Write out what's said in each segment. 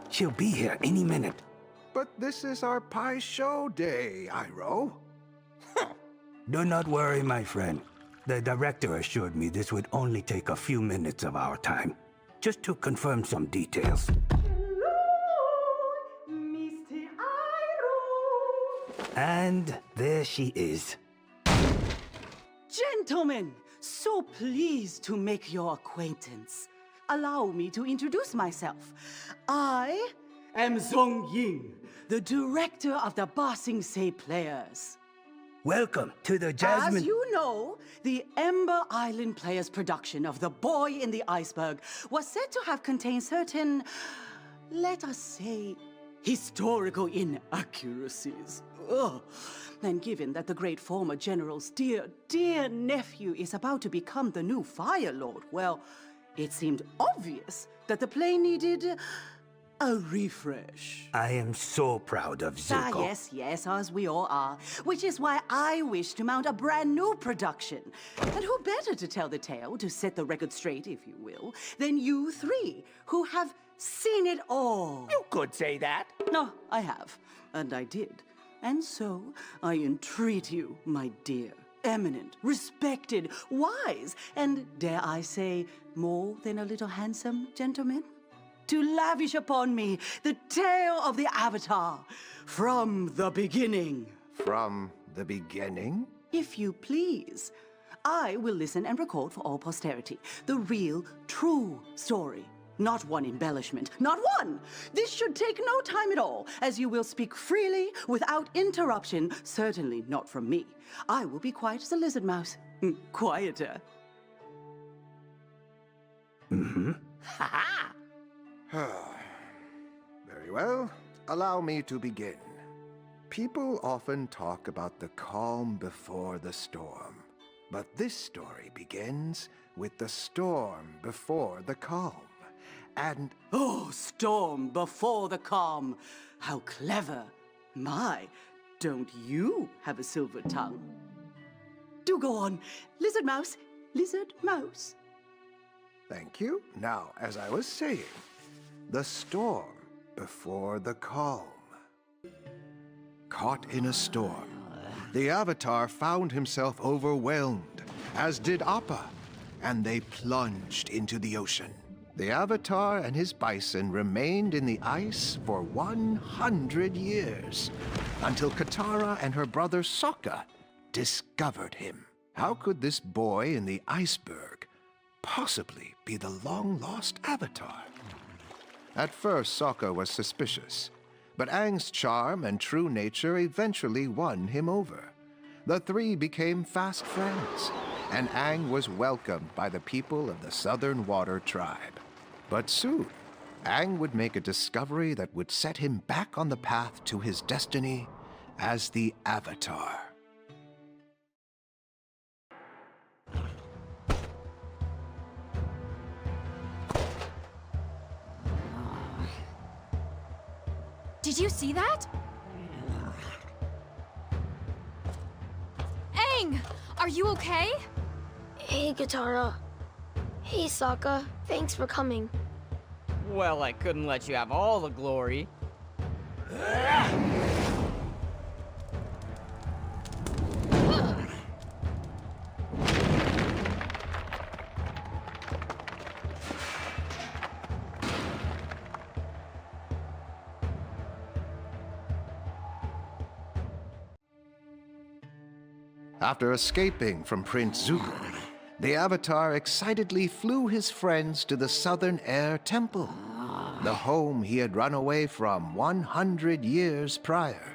She'll be here any minute. But this is our pie show day, Iroh. Do not worry, my friend. The director assured me this would only take a few minutes of our time, just to confirm some details. Mr. Iroh. And there she is. Gentlemen, so pleased to make your acquaintance. Allow me to introduce myself. I am Zhong Ying, the director of the Ba Sing Se Players. Welcome to the Jasmine... As you know, the Ember Island Players production of The Boy in the Iceberg was said to have contained certain, let us say, historical inaccuracies. Ugh. And given that the great former general's dear nephew is about to become the new Fire Lord, well, it seemed obvious that the play needed a refresh. I am so proud of Zuko. Yes, as we all are. Which is why I wish to mount a brand new production. And who better to tell the tale, to set the record straight, if you will, than you three, who have seen it all. You could say that. No, I have. And I did. And so, I entreat you, my dear, eminent, respected, wise, and dare I say, more than a little handsome gentleman, to lavish upon me the tale of the Avatar from the beginning. From the beginning? If you please, I will listen and record for all posterity the real, true story. Not one embellishment, not one! This should take no time at all, as you will speak freely, without interruption, certainly not from me. I will be quiet as a lizard mouse. Quieter. Mm-hmm. Ha-ha! Very well. Allow me to begin. People often talk about the calm before the storm. But this story begins with the storm before the calm. And... Oh, storm before the calm. How clever. My, don't you have a silver tongue? Do go on. Lizard mouse, lizard mouse. Thank you. Now, as I was saying, the storm before the calm. Caught in a storm, the Avatar found himself overwhelmed, as did Appa, and they plunged into the ocean. The Avatar and his bison remained in the ice for 100 years, until Katara and her brother Sokka discovered him. How could this boy in the iceberg possibly be the long-lost Avatar? At first, Sokka was suspicious, but Aang's charm and true nature eventually won him over. The three became fast friends, and Aang was welcomed by the people of the Southern Water Tribe. But soon, Aang would make a discovery that would set him back on the path to his destiny as the Avatar. Did you see that? Aang! Are you okay? Hey, Katara. Hey, Sokka. Thanks for coming. Well, I couldn't let you have all the glory. After escaping from Prince Zuko, the Avatar excitedly flew his friends to the Southern Air Temple, the home he had run away from 100 years prior.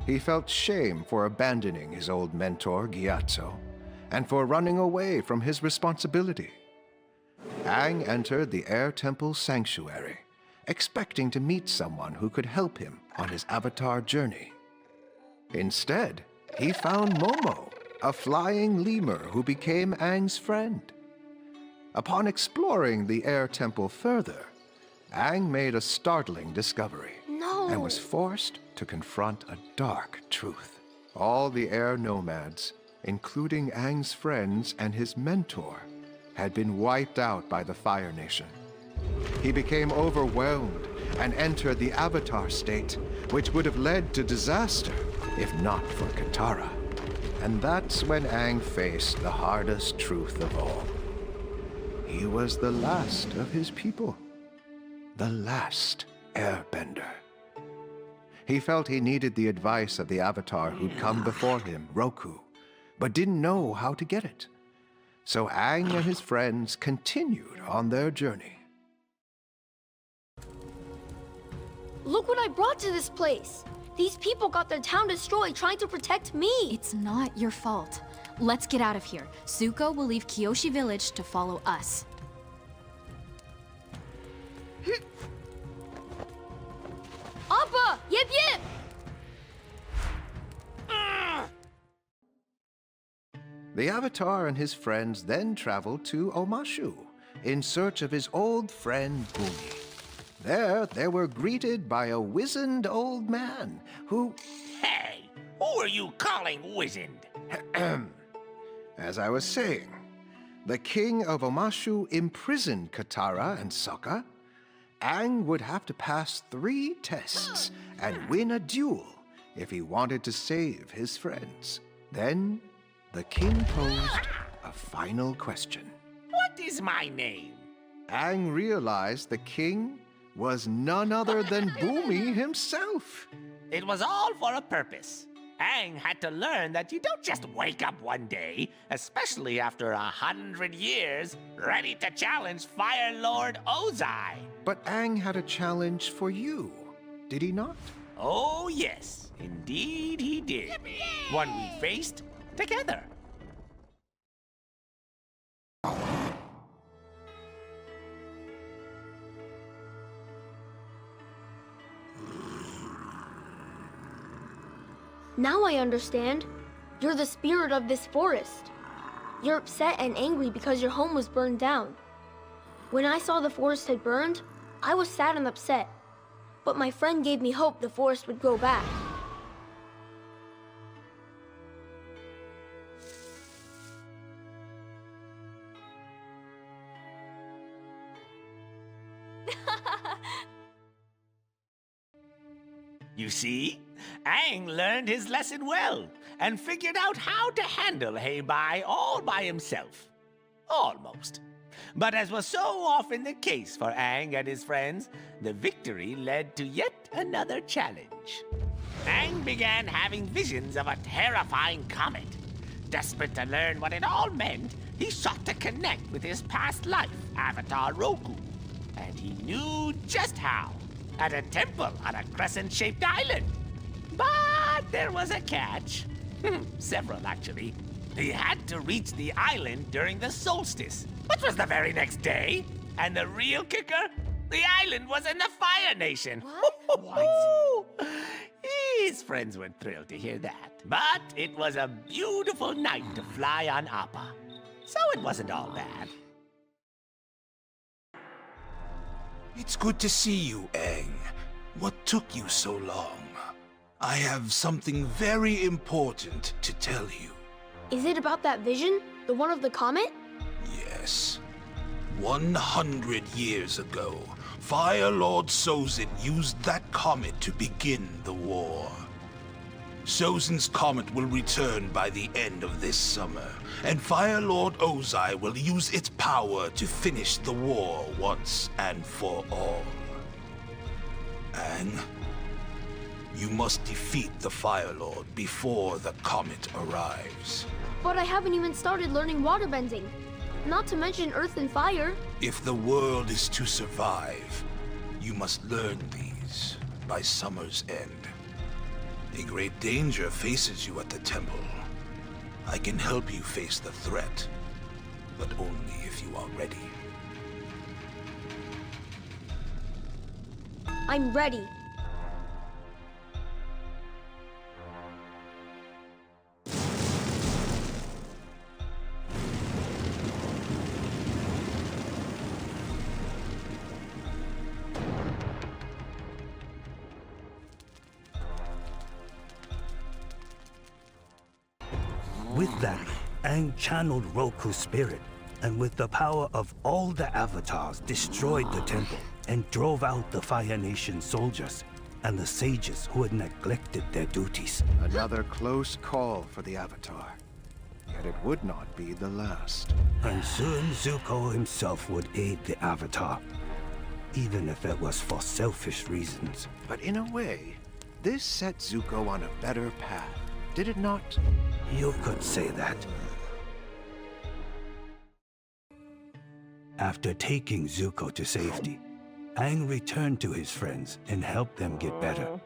He felt shame for abandoning his old mentor, Gyatso, and for running away from his responsibility. Aang entered the Air Temple sanctuary, expecting to meet someone who could help him on his Avatar journey. Instead, he found Momo, a flying lemur who became Aang's friend. Upon exploring the Air Temple further, Aang made a startling discovery and was forced to confront a dark truth. All the air nomads, including Aang's friends and his mentor, had been wiped out by the Fire Nation. He became overwhelmed and enter the Avatar state, which would have led to disaster if not for Katara. And that's when Aang faced the hardest truth of all. He was the last of his people, the last Airbender. He felt he needed the advice of the Avatar who'd come before him, Roku, but didn't know how to get it. So Aang and his friends continued on their journey. Look what I brought to this place. These people got their town destroyed trying to protect me. It's not your fault. Let's get out of here. Zuko will leave Kyoshi Village to follow us. Appa! Yip yip! The Avatar and his friends then traveled to Omashu in search of his old friend Bumi. There, they were greeted by a wizened old man who... Hey, who are you calling wizened? As I was saying, the king of Omashu imprisoned Katara and Sokka. Aang would have to pass 3 tests and win a duel if he wanted to save his friends. Then, the king posed a final question. What is my name? Aang realized the king was none other than Bumi himself. It was all for a purpose. Aang had to learn that you don't just wake up one day, especially after 100 years, ready to challenge Fire Lord Ozai. But Aang had a challenge for you, did he not? Oh yes, indeed he did. One we faced together. Now I understand. You're the spirit of this forest. You're upset and angry because your home was burned down. When I saw the forest had burned, I was sad and upset. But my friend gave me hope the forest would grow back. You see, Aang learned his lesson well and figured out how to handle Heibai all by himself. Almost. But as was so often the case for Aang and his friends, the victory led to yet another challenge. Aang began having visions of a terrifying comet. Desperate to learn what it all meant, he sought to connect with his past life, Avatar Roku. And he knew just how. At a temple on a crescent-shaped island. But there was a catch. Several, actually. He had to reach the island during the solstice, which was the very next day. And the real kicker? The island was in the Fire Nation. What? His friends weren't thrilled to hear that. But it was a beautiful night to fly on Appa. So it wasn't all bad. It's good to see you, Aang. What took you so long? I have something very important to tell you. Is it about that vision? The one of the comet? Yes. 100 years ago, Fire Lord Sozin used that comet to begin the war. Sozin's comet will return by the end of this summer, and Fire Lord Ozai will use its power to finish the war once and for all. Aang, you must defeat the Fire Lord before the comet arrives. But I haven't even started learning waterbending. Not to mention earth and fire. If the world is to survive, you must learn these by summer's end. A great danger faces you at the temple. I can help you face the threat, but only if you are ready. I'm ready. With that, Aang channeled Roku's spirit, and with the power of all the avatars, destroyed the temple, and drove out the Fire Nation soldiers and the sages who had neglected their duties. Another close call for the Avatar. Yet it would not be the last. And soon Zuko himself would aid the Avatar, even if it was for selfish reasons. But in a way, this set Zuko on a better path, did it not? You could say that. After taking Zuko to safety, Aang returned to his friends and helped them get better.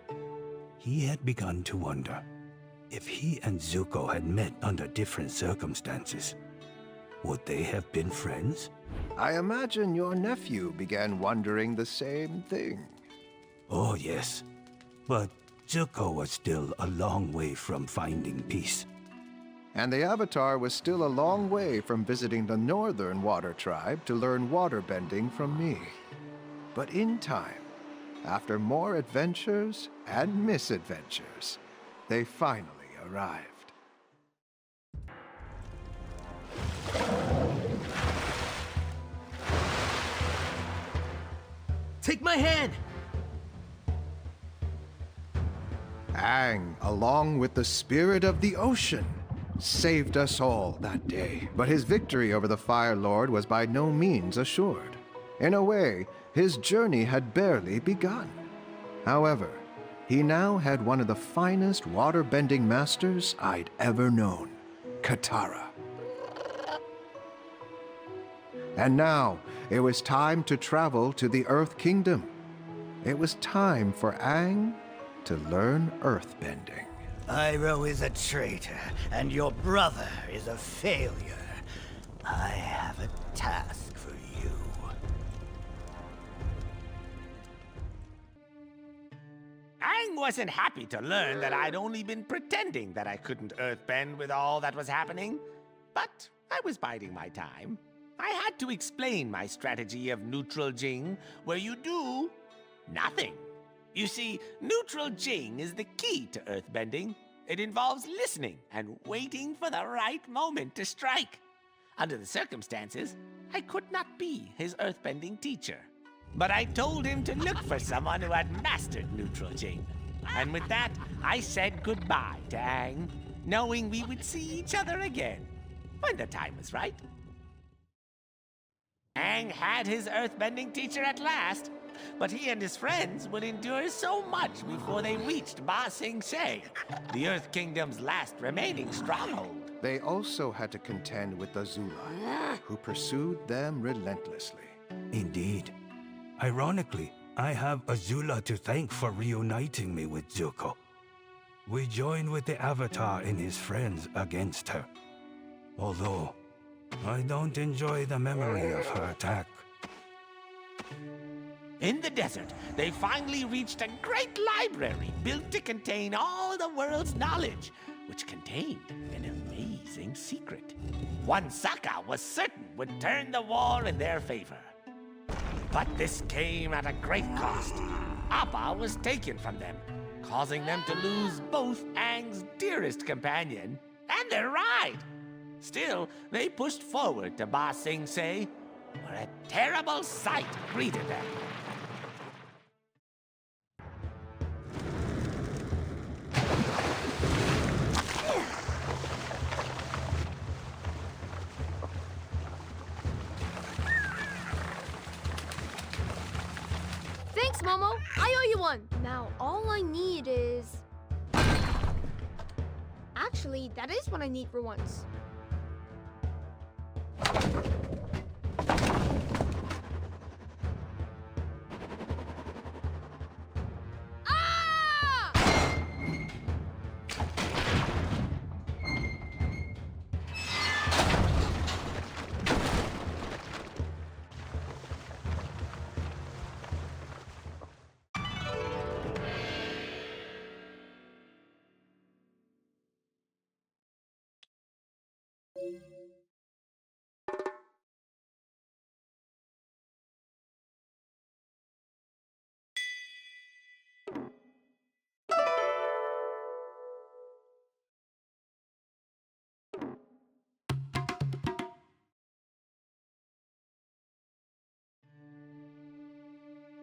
He had begun to wonder if he and Zuko had met under different circumstances. Would they have been friends? I imagine your nephew began wondering the same thing. Oh, yes. But Zuko was still a long way from finding peace. And the Avatar was still a long way from visiting the Northern Water Tribe to learn waterbending from me. But in time, after more adventures and misadventures, they finally arrived. Take my hand! Aang, along with the spirit of the ocean, saved us all that day. But his victory over the Fire Lord was by no means assured. In a way, his journey had barely begun. However, he now had one of the finest waterbending masters I'd ever known, Katara. And now, it was time to travel to the Earth Kingdom. It was time for Aang to learn earthbending. Iroh is a traitor, and your brother is a failure. I have a task for you. Aang wasn't happy to learn that I'd only been pretending that I couldn't earthbend with all that was happening. But I was biding my time. I had to explain my strategy of neutral Jing, where you do nothing. You see, neutral Jing is the key to earthbending. It involves listening and waiting for the right moment to strike. Under the circumstances, I could not be his earthbending teacher. But I told him to look for someone who had mastered neutral Jing. And with that, I said goodbye to Aang, knowing we would see each other again when the time was right. Aang had his earthbending teacher at last, but he and his friends would endure so much before they reached Ba Sing Se, the Earth Kingdom's last remaining stronghold. They also had to contend with the Zulai, who pursued them relentlessly. Indeed. Ironically, I have Azula to thank for reuniting me with Zuko. We joined with the Avatar and his friends against her. Although, I don't enjoy the memory of her attack. In the desert, they finally reached a great library built to contain all the world's knowledge, which contained an amazing secret. One Sokka was certain would turn the war in their favor. But this came at a great cost. Appa was taken from them, causing them to lose both Aang's dearest companion and their ride. Still, they pushed forward to Ba Sing Se, where a terrible sight greeted them. Thanks, Momo. I owe you one. Now, all I need is... Actually, that is what I need for once.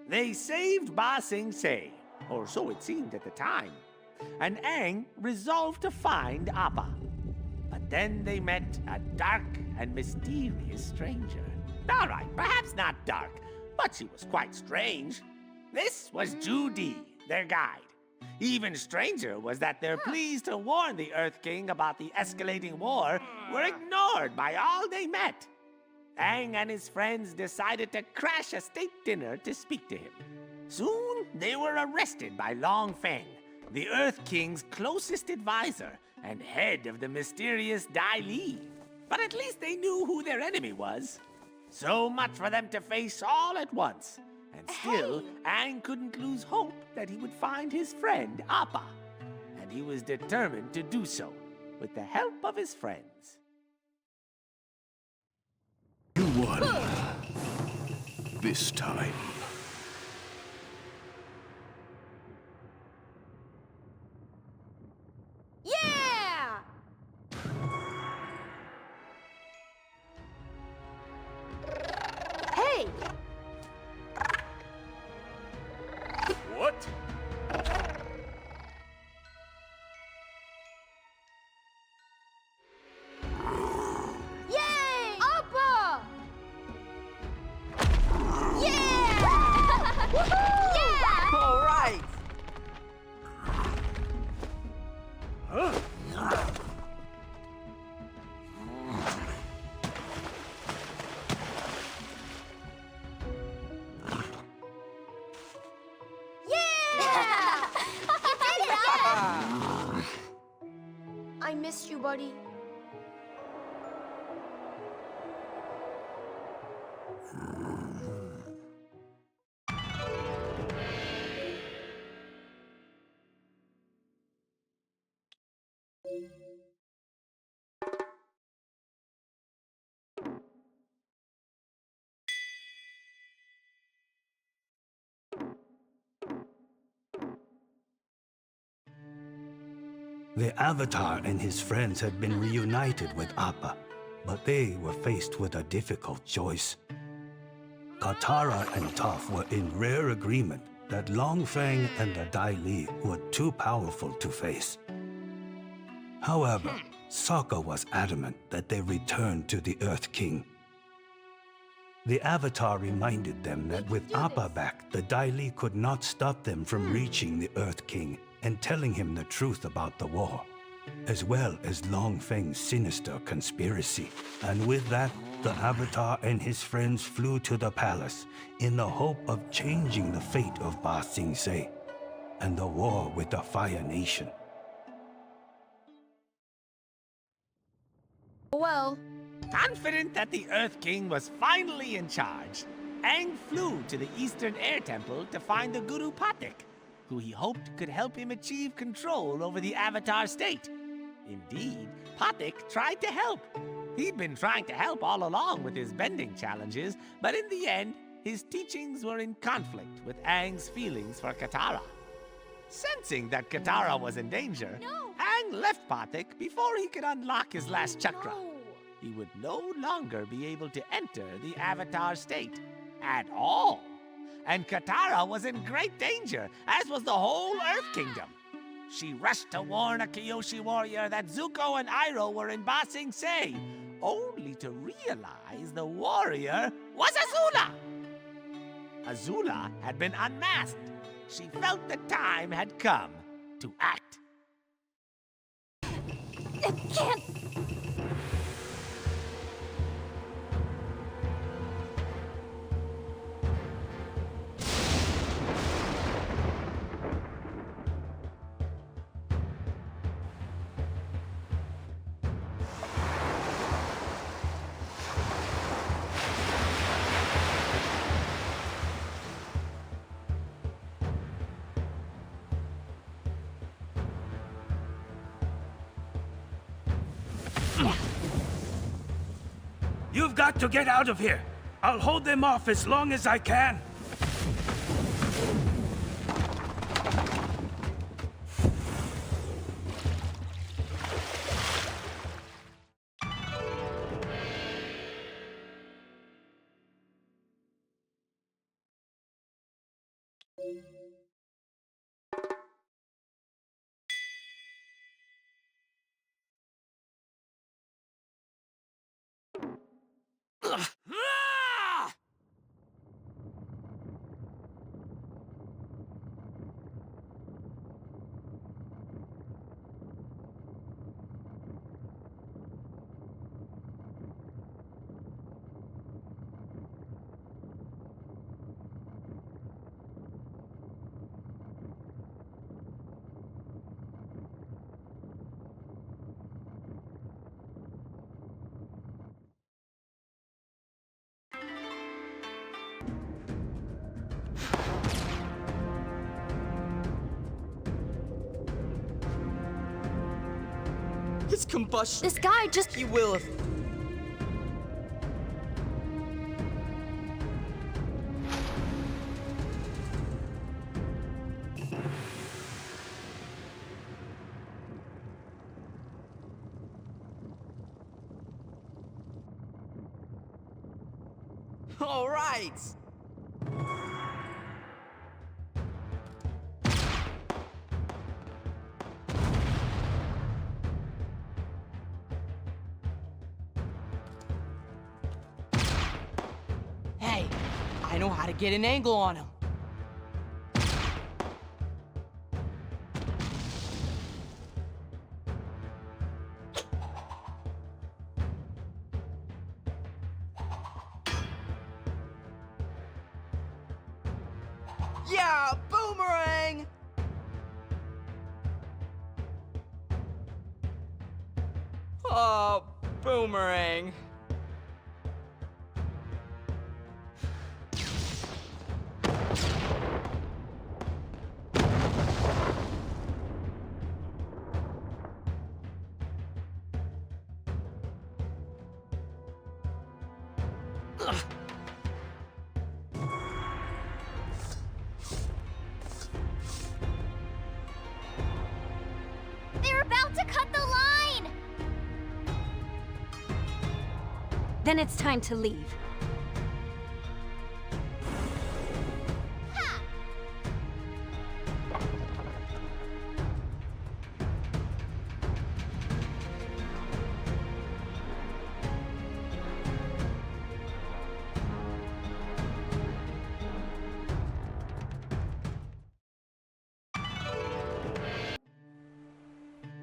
They saved Ba Sing Se, or so it seemed at the time, and Aang resolved to find Appa. But then they met a dark and mysterious stranger. All right, perhaps not dark, but she was quite strange. This was Judy, their guide. Even stranger was that their pleas to warn the Earth King about the escalating war were ignored by all they met. Aang and his friends decided to crash a state dinner to speak to him. Soon, they were arrested by Long Feng, the Earth King's closest advisor and head of the mysterious Dai Li. But at least they knew who their enemy was. So much for them to face all at once. And still, Aang couldn't lose hope that he would find his friend Appa. And he was determined to do so, with the help of his friends. You won. This time. Yeah! Hey! What? Yay! Appa! Yeah! Woohoo! Yeah! All right. Yeah! You did it, Appa! I missed you, buddy. The Avatar and his friends had been reunited with Appa, but they were faced with a difficult choice. Katara and Toph were in rare agreement that Long Feng and the Dai Li were too powerful to face. However, Sokka was adamant that they return to the Earth King. The Avatar reminded them that with Appa back, the Dai Li could not stop them from reaching the Earth King and telling him the truth about the war, as well as Long Feng's sinister conspiracy. And with that, the Avatar and his friends flew to the palace in the hope of changing the fate of Ba Sing Se and the war with the Fire Nation. Well, Confident that the Earth King was finally in charge, Aang flew to the Eastern Air Temple to find the Guru Patik, who he hoped could help him achieve control over the Avatar state. Indeed, Patik tried to help. He'd been trying to help all along with his bending challenges, but in the end, his teachings were in conflict with Aang's feelings for Katara. Sensing that Katara was in danger, Aang left Patik before he could unlock his last chakra. He would no longer be able to enter the Avatar state at all. And Katara was in great danger, as was the whole Earth Kingdom. She rushed to warn a Kyoshi warrior that Zuko and Iroh were in Ba Sing Se, only to realize the warrior was Azula. Azula had been unmasked. She felt the time had come to act. it can't You've got to get out of here. I'll hold them off as long as I can. His combustion. This guy just... He will if... All right. Hey, I know how to get an angle on him. Yeah, boomerang! Oh, boomerang. Ugh. They're about to cut the line! Then it's time to leave.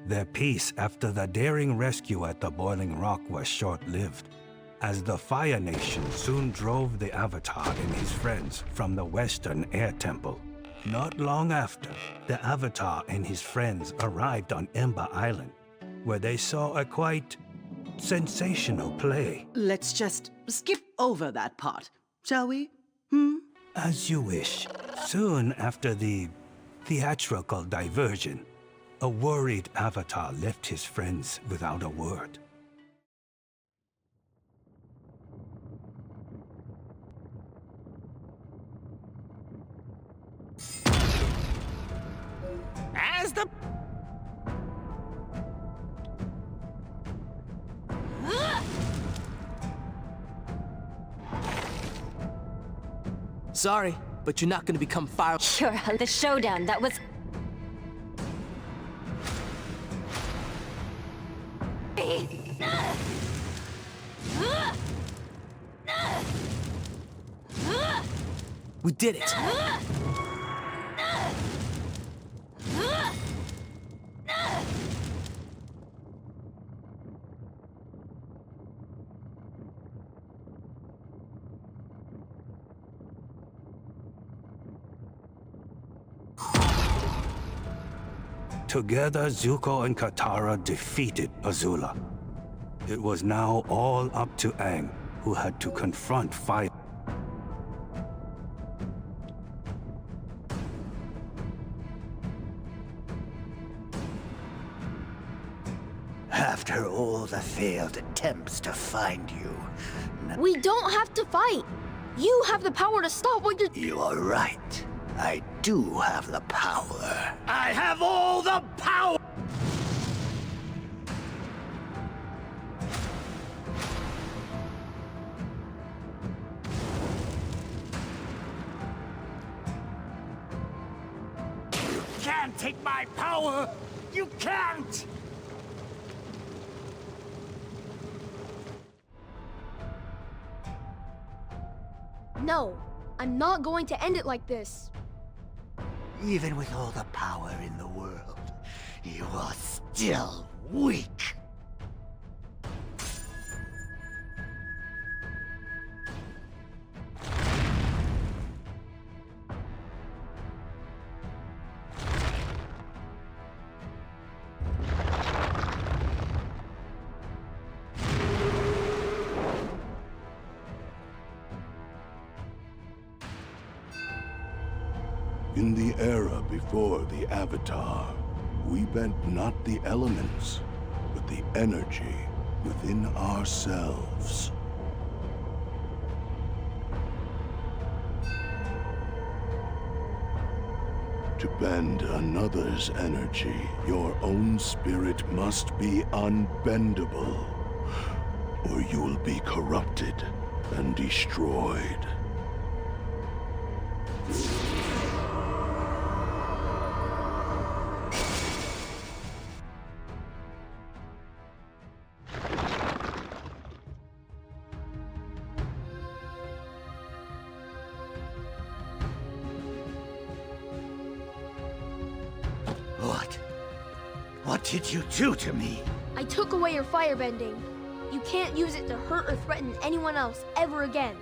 Their peace after the daring rescue at the Boiling Rock was short-lived, as the Fire Nation soon drove the Avatar and his friends from the Western Air Temple. Not long after, the Avatar and his friends arrived on Ember Island, where they saw a quite sensational play. Let's just skip over that part, shall we? As you wish. Soon after the theatrical diversion, a worried Avatar left his friends without a word. As the... Sorry, but you're not gonna become fire. Sure, the showdown, that was... We did it! Together, Zuko and Katara defeated Azula. It was now all up to Aang, who had to confront Fire. After all the failed attempts to find you, We don't have to fight. You have the power to stop what you're... you are right. I do have the power. I have all the power! You can't take my power! You can't! No, I'm not going to end it like this. Even with all the power in the world, you are still weak. In the era before the Avatar, we bent not the elements, but the energy within ourselves. To bend another's energy, your own spirit must be unbendable, or you'll be corrupted and destroyed. What did you do to me? I took away your firebending. You can't use it to hurt or threaten anyone else ever again.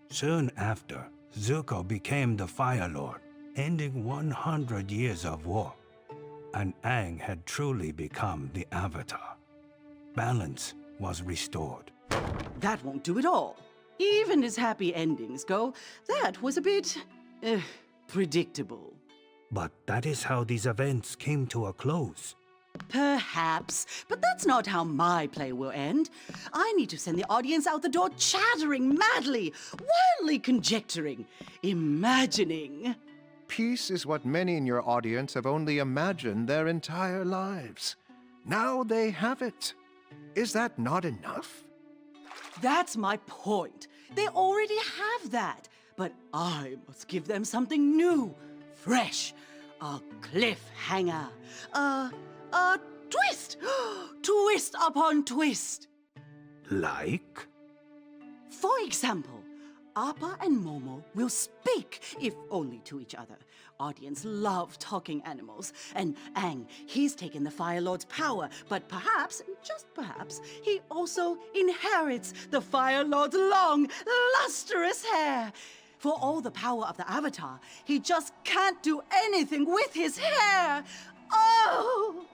Soon after, Zuko became the Fire Lord, ending 100 years of war. And Aang had truly become the Avatar. Balance was restored. That won't do it all. Even as happy endings go, that was a bit... predictable. But that is how these events came to a close. Perhaps, but that's not how my play will end. I need to send the audience out the door chattering madly, wildly conjecturing, imagining. Peace is what many in your audience have only imagined their entire lives. Now they have it. Is that not enough? That's my point. They already have that. But I must give them something new, fresh, a cliffhanger, a twist, twist upon twist. Like? For example, Appa and Momo will speak, if only to each other. Audience love talking animals. And Aang, he's taken the Fire Lord's power, but perhaps, just perhaps, he also inherits the Fire Lord's long, lustrous hair. For all the power of the Avatar, he just can't do anything with his hair. Oh!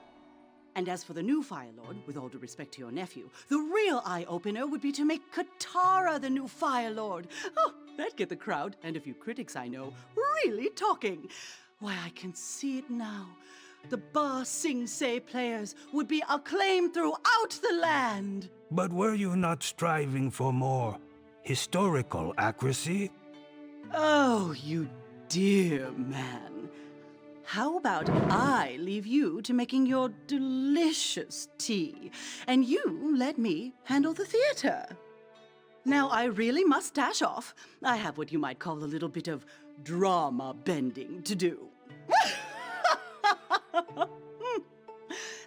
And as for the new Fire Lord, with all due respect to your nephew, the real eye-opener would be to make Katara the new Fire Lord. Oh, that'd get the crowd, and a few critics I know, really talking. Why, I can see it now. The Ba Sing Se players would be acclaimed throughout the land. But were you not striving for more historical accuracy? Oh, you dear man. How about I leave you to making your delicious tea, and you let me handle the theater? Now, I really must dash off. I have what you might call a little bit of drama bending to do.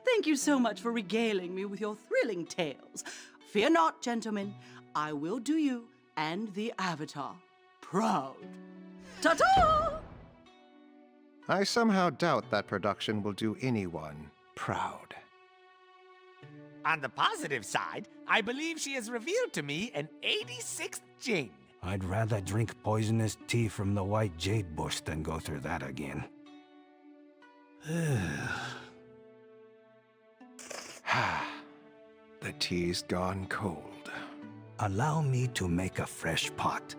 Thank you so much for regaling me with your thrilling tales. Fear not, gentlemen. I will do you and the Avatar proud. Ta-ta! I somehow doubt that production will do anyone proud. On the positive side, I believe she has revealed to me an 86th Jing. I'd rather drink poisonous tea from the white jade bush than go through that again. The tea's gone cold. Allow me to make a fresh pot.